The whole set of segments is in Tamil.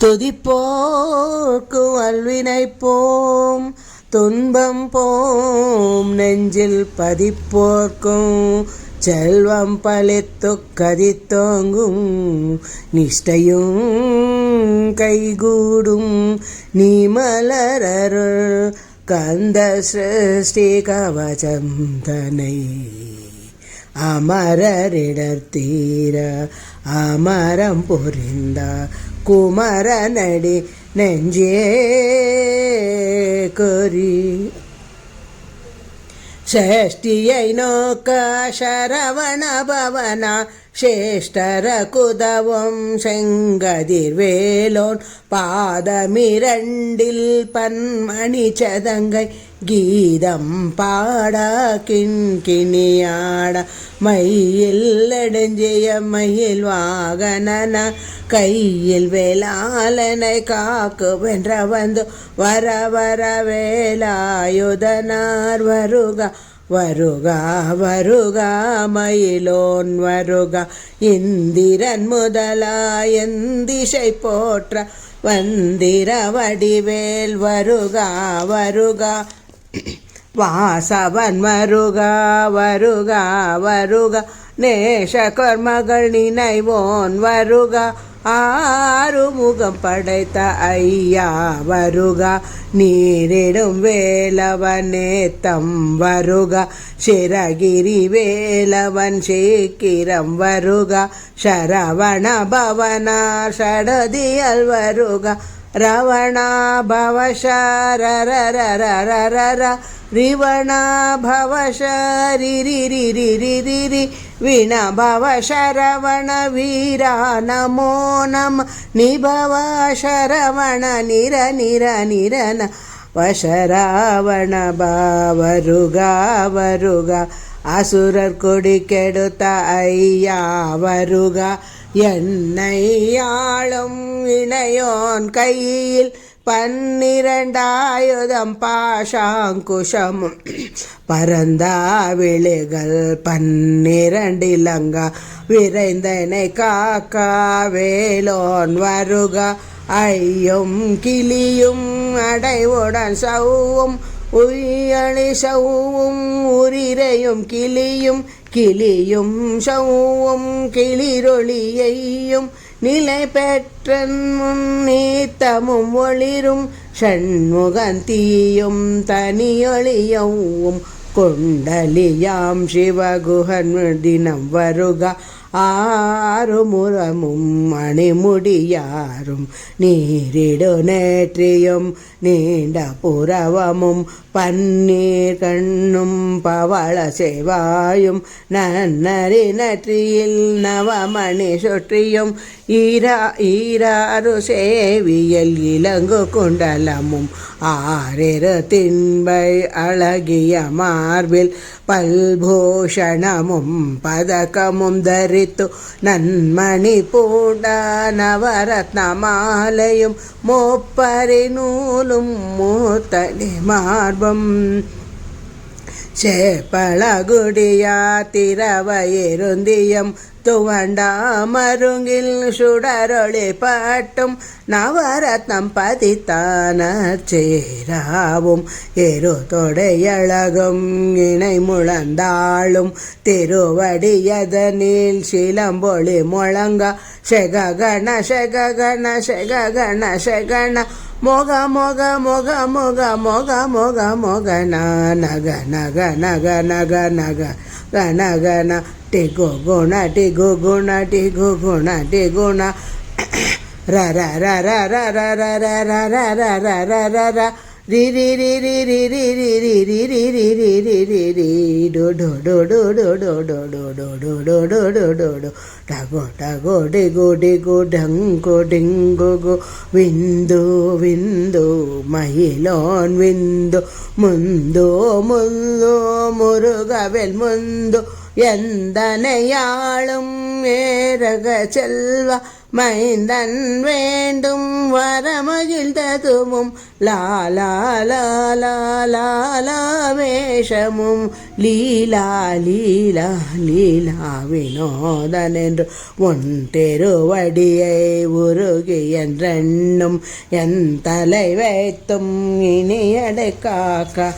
துதிப்போர்க்கு வல்வினை போம் துன்பம் போம் நெஞ்சில் பதிப்போர்க்கும் செல்வம் பழித்து கதித்தோங்கும் நிஷ்டையும் கைகூடும் நீ மலரருள் கந்த சிருஷ்டி கவசம் தனை அமரரிடர் தீர அமரம் புரிந்த குமரனடி நெஞ்சே கொரி ஷஷ்டியை நோக்க சரவண பவன சேஷ்டர குதவும் செங்கதிர்வேலோன் பாதமிரண்டில் பன்மணி சதங்கை கீதம் பாட கிண்கிணியாட மயில் நெடுஞ்சிய மயில் வாகனன கையில் வேளாளனை காக்கு வென்ற வந்து வர வர வேலாயுதனார் வருக வருக வருக மயிலோன் வருக இந்திரன் முதலாயந்திசை போற்ற வந்திர வடிவேல் வருக வருக வாசவன் வருக வருக வருக நேசகர்மகள் நினைவோன் வருக ஆறுமுகம் படைத்த ஐயா வருக நீரிடும் வேலவன் நேத்தம் வருக சிரகிரி வேலவன் சீக்கிரம் வருக சரவண பவனா ஷடதியல் வருக ரவணா பவ ஷரரரரரரர ரிவணா பவ ஷரிரிரிரிரிரி வீண பவ சரவண வீரா நமோ நம நிபவ சரவண நிர நிர நிரன வசராவண வருக வருக அசுரர் கொடி கெடுத்த ஐயா வருக என்னை ஆளும் இணையோன் கையில் 12 பாஷாங்குஷமும் பரந்தா விழிகள் 12 இலங்கா விரைந்தனை காக்கா வேலோன் வருக ஐயும் கிளியும் அடைவுடன் சவ்வும் உயளி சவ்வும் உரிரையும் கிளியும் கிளியும் சவ்வும் கிளிரொளியையும் நிலை பெற்றன் முன்னீத்தமும் ஒளிரும் ஷண்முகந்தீயும் தனியொளியவும் கொண்டலியாம் சிவகுகன் தினம் வருக ஆறுமுறமும் மணிமுடியாரும் நீரிடு நேற்றியும் நீண்ட புறவமும் பன்னீர் கண்ணும் பவள சேவாயும் நன்னறி நற்றியில் நவமணி சுற்றியும் ஈராறு சேவியல் இலங்கு குண்டலமும் 6 திண்பை அழகிய மார்பில் பல்பூஷணமும் பதக்கமும் தரித்து நன்மணி பூண்ட நவரத்ன மாலையும் மோப்பரி நூலும் மூத்தனி மார்பம் சேப்பளகுடியா திரவயிருந்தியம் துவண்டா மருங்கில் சுடரொளி பாட்டும் நவரத்னம் பதித்தான சேராவும் எரு தொடையழகும் இணை முழந்தாளும் திருவடியதனில் சிலம்பொழி முழங்க செககண செககண செககண செகண மொக மொக மொக மொக மொக மொக மொகன நக நக நக நக நக கன கன டிகு குண டிகு குண டிகு குண டிகுண ர ர ர ர ர ர ர ர ர ர ர ர ர ர ரி ரி ரி ரி ரி ரி ரி ரி ரி ரி ரி ரி ரி ரி ரி டோ டோ டோ டோ டோ டோ டோ டோ டோ டோ டோ டோ டோ டோ டோ டகோ டகோ டிகு டிகு டங்கோ டிங்கு கு விந்து விந்து மயிலோன் விந்து முந்து முந்து முருகவேல் முந்து எந்தனையாளும் ஏரக செல்வ மைந்தன் வேண்டும் வரமகிழ்ந்ததுவும் லாலா லாலா லாலா வேஷமும் லீலா லீலா லீலா வினோதன் என்று உன் திருவடியை உருகி என்றென்னும் என் தலை வைத்தும் இனியடை காக்க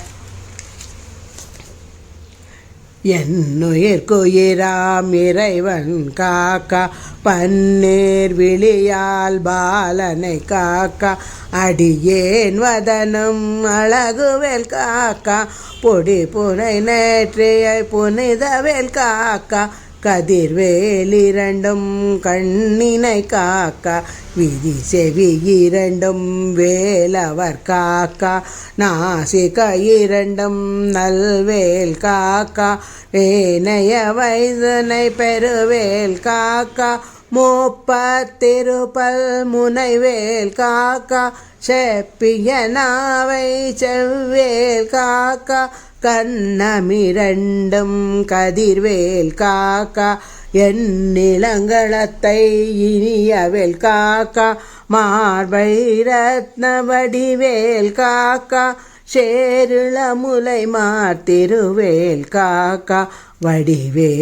என்னுயிர்க்குயிராம் இறைவன் காக்க பன்னீர் விழியால் பாலனை காக்க அடியேன் வதனம் அழகுவேல் காக்க பொடி புனை நேற்றையை புனிதவேல் காக்க கதிர்வேல் இரண்டும் கண்ணினை காக்க விதி செவி இரண்டும் வேலவர் காக்க நாசிக இரண்டும் நல்வேல் காக்க ஏனைய வைதனை பெருவேல் காக்க மூப்பத்திருப்பல் முனைவேல் காக்க செப்பிய நாவை செவ்வேல் காக்க கண்ணமிரண்டும் கதிர்வேல் காக்க என் நிலங்களத்தை இனியவேல் காக்க மார்பை ரத்ன வடிவேல் காக்க சேருள முலை மாத்திருவேல் காக்க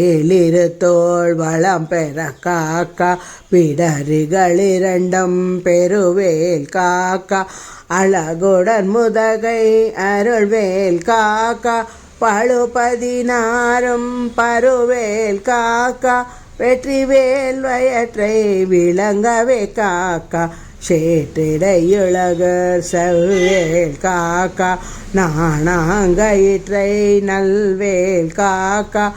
வடிவேலிருத்தோள் வளம் பெற காக்க பிடரிகளிரண்டும் பெருவேல் காக்க அழகுடன் முதகை அருள்வேல் காக்க பழுபதினாரும் பருவேல் காக்க வெற்றிவேல் வயற்றை விளங்கவே காக்க சேற்றிடையுலகர் செவ்வேல் காக்க நாணாங்கயிற்றை நல்வேல் காக்க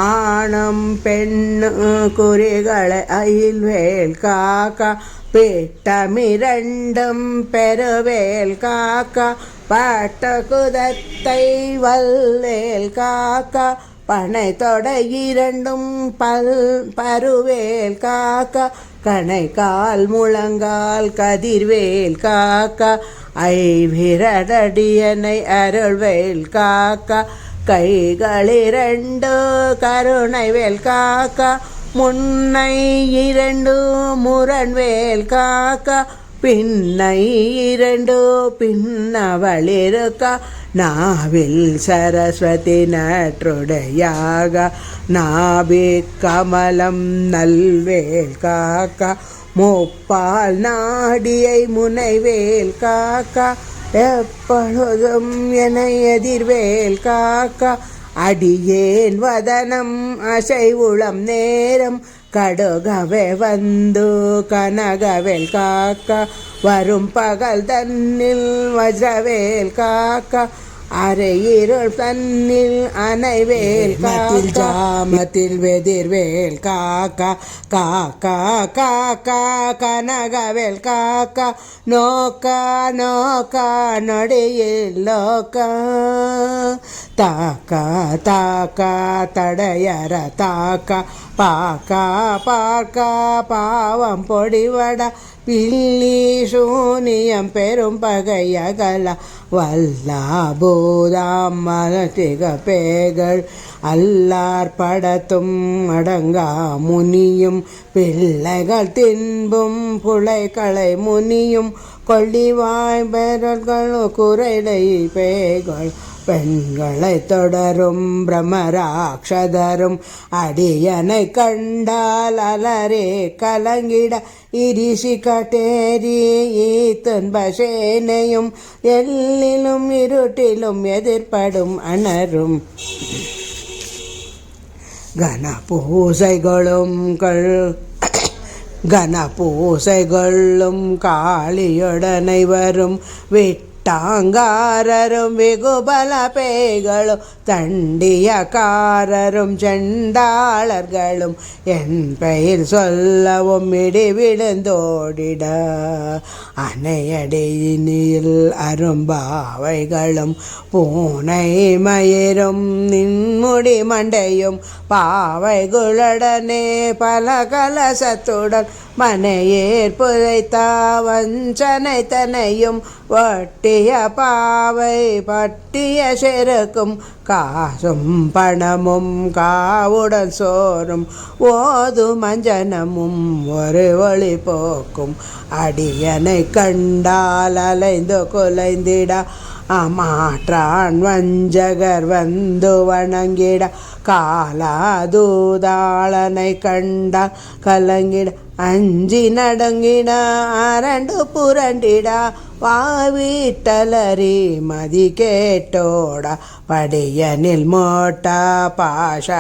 ஆணம் பெண்ணு குறிகளை அயில்வேல் காக்க பிட்டமிரண்டும் பெருவேல் காக்க பட்ட குதத்தை வல்வேல் காக்க பனை தொடை இரண்டும் பருவேல் காக்க கணை கால் முழங்கால் கதிர்வேல் காக்க ஐவிரடியனை அருள்வேல் காக்க கைகளிரண்டு கருணைவேல் காக்க முன்னை இரண்டு முரண்வேல் காக்க பின்னை இரண்டு பின்னவளிருக்க நாவில் சரஸ்வதி நற்றுடையாக நாபி கமலம் நல்வேல் காக்க முப்பால் நாடியை முனைவேல் காக்க எப்பொழுதும் என எதிர்வேல் காக்க அடியேன் வதனம் அசைவுளம் நேரம் கடுகவே வந்து கனகவேல் காக்க வரும் பகல் தன்னில் வஜ்ரவேல் காக்க அரையிருள் தன்னில் அனைவேல் காக்க ஜாமத்தில் வெதிர்வேல் காக்க காக்கா காக்கா கனகவேல் காக்க நோக்கா நோக்கா நொடியில் லோக்கா தாக்கா தாக்கா தடையற தாக்கா பாக்கா பார்க்கா பாவம் பொடிவட பில்லி சூனியம் பெரும் பகையகல வல்லாபூதாம் மலத்திக பேகள் அல்லார் படத்தும் அடங்கா முனியும் பிள்ளைகள் தின்பும் புழைகளை முனியும் கொள்ளிவாய் பெறல்கள் குறைலை பேய்கள் பெண்களை தொடரும் பிரமராட்சதரும் அடியனை கண்டால் அலரே கலங்கிட இரிசி கட்டேரி துன்பசேனையும் எல்லிலும் இருட்டிலும் எதிர்படும் அணரும் கனபூசைகளும் காளியுடனை வரும் டாங்காரரும் வெகுபல பேய்களும் தண்டியக்காரரும் செண்டாளர்களும் என் பெயர் சொல்லவும் இடி விழுந்தோடிட அணையடியில் அரும்பாவைகளும் பூனை மயிரும் நின்முடி மண்டையும் பாவைகளுடனே பல கலசத்துடன் மனையேற் புதைத்த வஞ்சனை தனையும் வட்டிய பாவை பட்டிய செருக்கும் காசும் பணமும் காவுடன் சோறும் ஓது மஞ்சனமும் ஒரு ஒளி போக்கும் அடியனை கண்டால் அலைந்து குலைந்திட மாற்றான் வஞ்சகர் வந்து வணங்கிட காலாதூதாளனை கண்டால் கலங்கிட அஞ்சி நடுங்கிட அரண்டு புரண்டிட வாவீட்டலரி மதி கேட்டோடா படியனில் மோட்டா பாஷ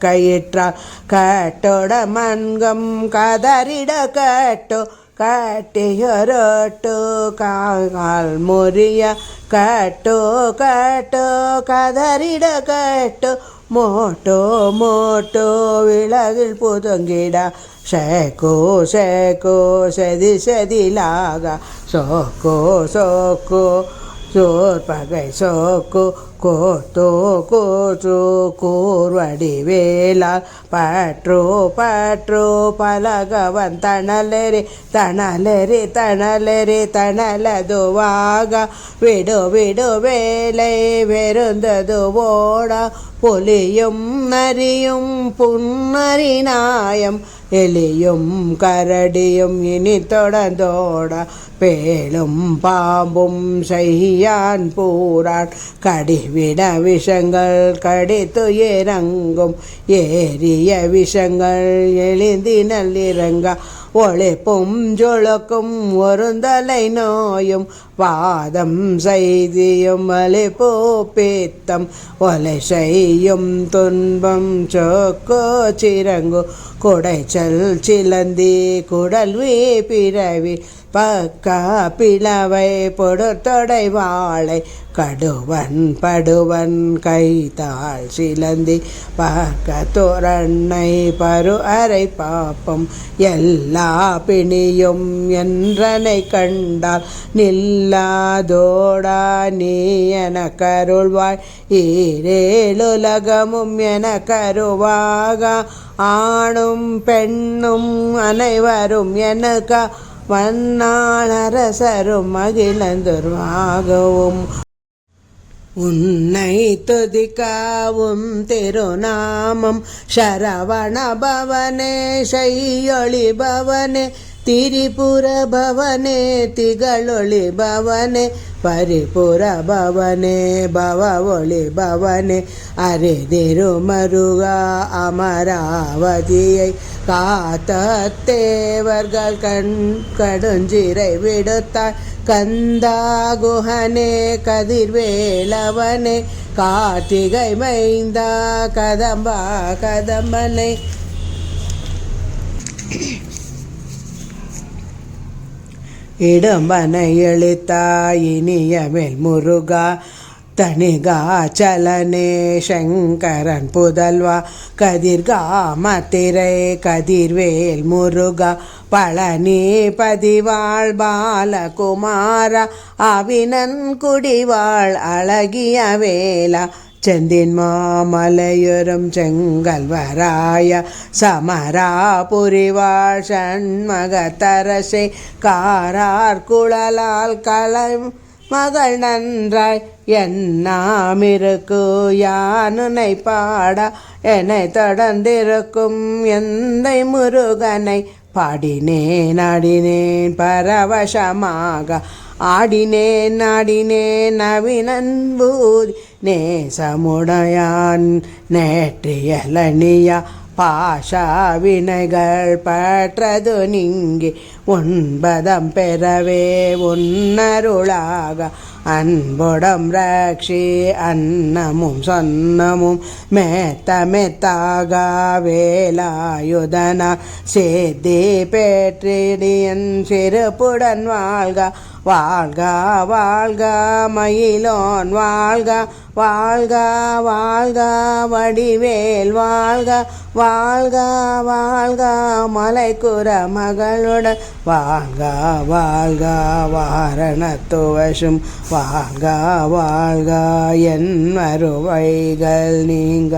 கயிற்றால் கட்டோட மன்கம் கதறிட கட்டோ கட்டியொரொட்டு கால் முறிய கட்டோ கட்டோ கதறிட கட்டோ மோட்டோ மோட்டோ விலகில் புதுங்கிட சேக்கோ சேக்கோ செதி செதிலாக சோக்கோ சோக்கோ சோர் பகை சோக்கு கோத்தோ கோச்சோ கூர்வடி வேலால் பற்றோ பற்றோ பலகவன் தணலெறி தணலெறி தணலெறி தணலதுவாக விடு விடு வேலை வெறுந்தது ஓடா புலியும் நரியும் புன்னரி நாயம் எலியும் கரடியும் இனி தொடர்ந்தோட பேளும் பாம்பும் செய்யான் பூரான் கடிவிட விஷங்கள் கடித்து இறங்கும் ஏறிய விஷங்கள் எழுந்தினல் இறங்க ஒளிப்பும் ஜொழுக்கும் ஒருந்தலை நோயும் வாதம் செய்தியும் அலிப்போ பித்தம் ஒலை செய்யும் துன்பம் சோக்கோ சிறங்கு குடைச்சல் சிலந்தி குடல்வி பிறவி பக்கா பிளவை பொடுத்தொடை வாழை கடுவன் படுவன் கைத்தாள் சிலந்தி பக்க தோரண்ணை பரு அரை பாப்பம் எல்லா பிணியும் என்றனை கண்டால் நில்லாதோடா நீ என கருள்வாய் ஈரேழுலகமும் என கருவாக ஆணும் பெண்ணும் அனைவரும் எனக்க மன்னாளரசரும் மகிழந்துருவாகவும் உன்னை துதிக்காவும் திருநாமம் சரவண பவனே செய்யொளி பவனே திரிபுர பவனே திகழொளி பவனே பரிபுர பவனே பவ ஒளி பவனே அரிதிருமருகா அமராவதியை காத்த தேவர்கள் கடுஞ்சிறை விடுத்தாய் கந்தா குஹனே கதிர்வேலவனே கார்த்திகை மைந்தா கதம்பா கதம்பனை இடம்பனை எழுத்தாய் இனிய மேல் முருகா தனிகாச்சலனே சங்கரன் புதல்வா கதிர்காமத்திரை கதிர்வேல் முருகா பழனி பதிவாள் பாலகுமாரா அவினன் குடிவாள் அழகிய வேலா செந்தின் மாமலையுறும் செங்கல்வராய சமராபுரிவாழ் சண்மகத்தரசே காரார் குழலால் கலை மகள் நன்றாய் என்னாமிருக்கு யானுனை பாட என்னை தொடர்ந்திருக்கும் எந்தை முருகனை பாடினேன் ஆடினேன் பரவசமாக ஆடினேன் ஆடினேன் நவினன் பூதி நேசமுடையான் நேற்றியலனியா பாஷா வினைகள் பற்றது நீங்கி உன்பதம் பெறவே உன்னருளாக அன்புடம் ரக்ஷி அன்னமும் சொன்னமும் மேத்த மெத்தாக வேலாயுதனா சேத்தி பேற்றிடியன் சிறுப்புடன் வாழ்க வாழ்க வாழ்க மயிலோன் வாழ்க வாழ்க வாழ்க வடிவேல் வாழ்க வாழ்க வாழ்க மலைக்குற மகளுடன் வாழ்க வாழ்க வாரணத்துவசும் வாழ்க வாழ்க என் வருவைகள் நீங்க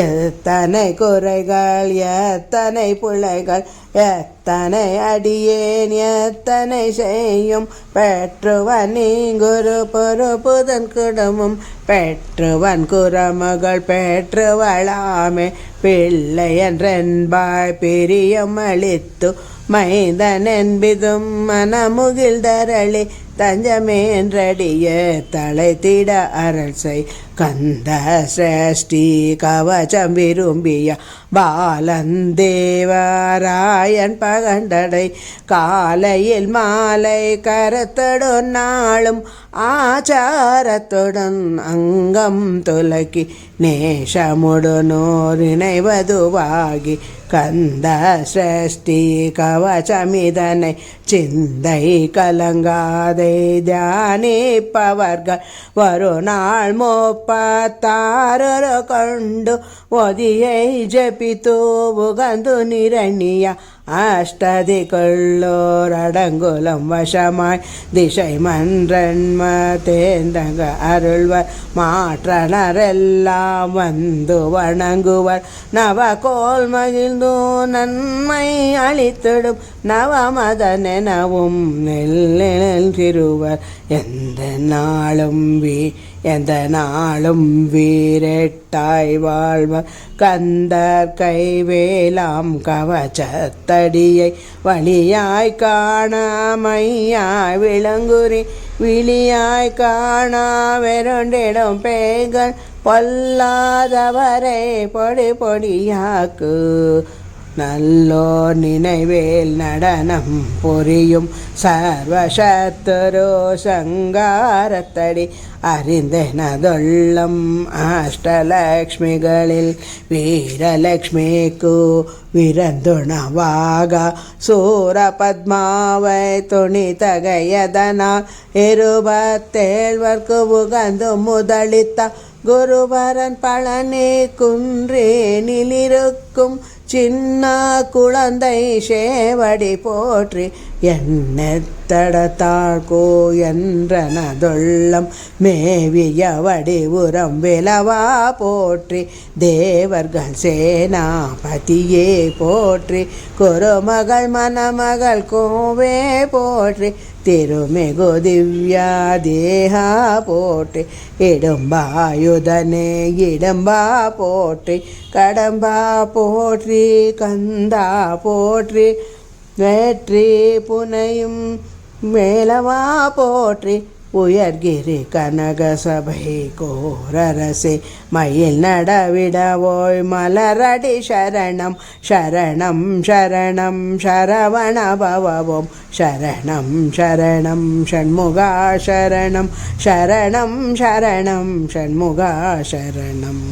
எத்தனை குறைகள் எத்தனை பிழைகள் எத்தனை அடியேன் எத்தனை செய்யும் பெற்றுவன் நீங்குரு பொறுப்புதன் குடமும் பெற்றுவன் குரமகள் பெற்றுவளாமே பிள்ளை என்றென்பாய் பிரியம் அளித்து மைந்தன் என்பதும் மனமுகிழ்தரளி தஞ்சமேன்றடிய தலைத்திட அரசை கந்த சிரேஷ்டி கவச்சம் விரும்பிய பாலந்தேவராயன் பகண்டடை காலையில் மாலை கரத்தொடு நாளும் ஆச்சாரத்துடன் அங்கம் துலக்கி நேசமுடனோர் இணைவதுவாகி கந்த சிரேஷ்டி கவச்சமிதனை சிந்தை கலங்காதை தியானிப்பவர்கள் வருநாள் 36 கண்டு ஒதியை ஜபித்து உகந்து நிரணிய அஷ்டதிக்குள்ளோரடங்குலம் வசமாய் திசை மன்றன்ம தேந்தங்க அருள்வர் மாற்றனரெல்லாம் வந்து வணங்குவர் நவகோல் மகிழ்ந்து நன்மை அளித்திடும் நவமதனெனவும் நெல்லில் திருவர் எந்த நாளும் வீரெட்டாய் வாழ்வர் கந்தர் கைவேலாம் கவச்சத்தடியை வழியாய் காணாமையாய் விளங்குறி விழியாய் காணா வெருண்டிடும் பேய்கள் பொல்லாதவரை பொடி பொடியாக்கு நல்லோ நினைவேல் நடனம் புரியும் சர்வசத்துரு சங்காரத்தடி அறிந்தெனதொள்ளம் அஷ்டலக்ஷ்மிகளில் வீரலக்ஷ்மிக்கு விரந்துணவாக சூரபத்மாவை துணி தகையதனால் 27 உகந்து முதலித்த குருவரன் பழனி குன்றேனிலிருக்கும் சின்ன குழந்தை சேவடி போற்றி எண்ணெத்தடத்தாழ்கோ என்றனதொள்ளம் மேவிய வடிவுரம் விலவா போற்றி தேவர்கள் சேனாபதியே போற்றி குருமகள் மணமகள் கோவே போற்றி திருமிகு திவ்யா தேகா போற்றி இடும்பாயுதனே இடும்பா போற்றி கடம்பா போற்றி கந்தா போற்றி வேற்றி புனையும் மேலவா போற்றி உயர்கிரி கனக சபை கோரரசே மயில் நடவிடவோய் மலரடி சரணம் சரணம் சரணம் சரவண பவவோம் சரணம் சரணம் ஷண்முகா சரணம் சரணம் சரணம் ஷண்முகா சரணம்.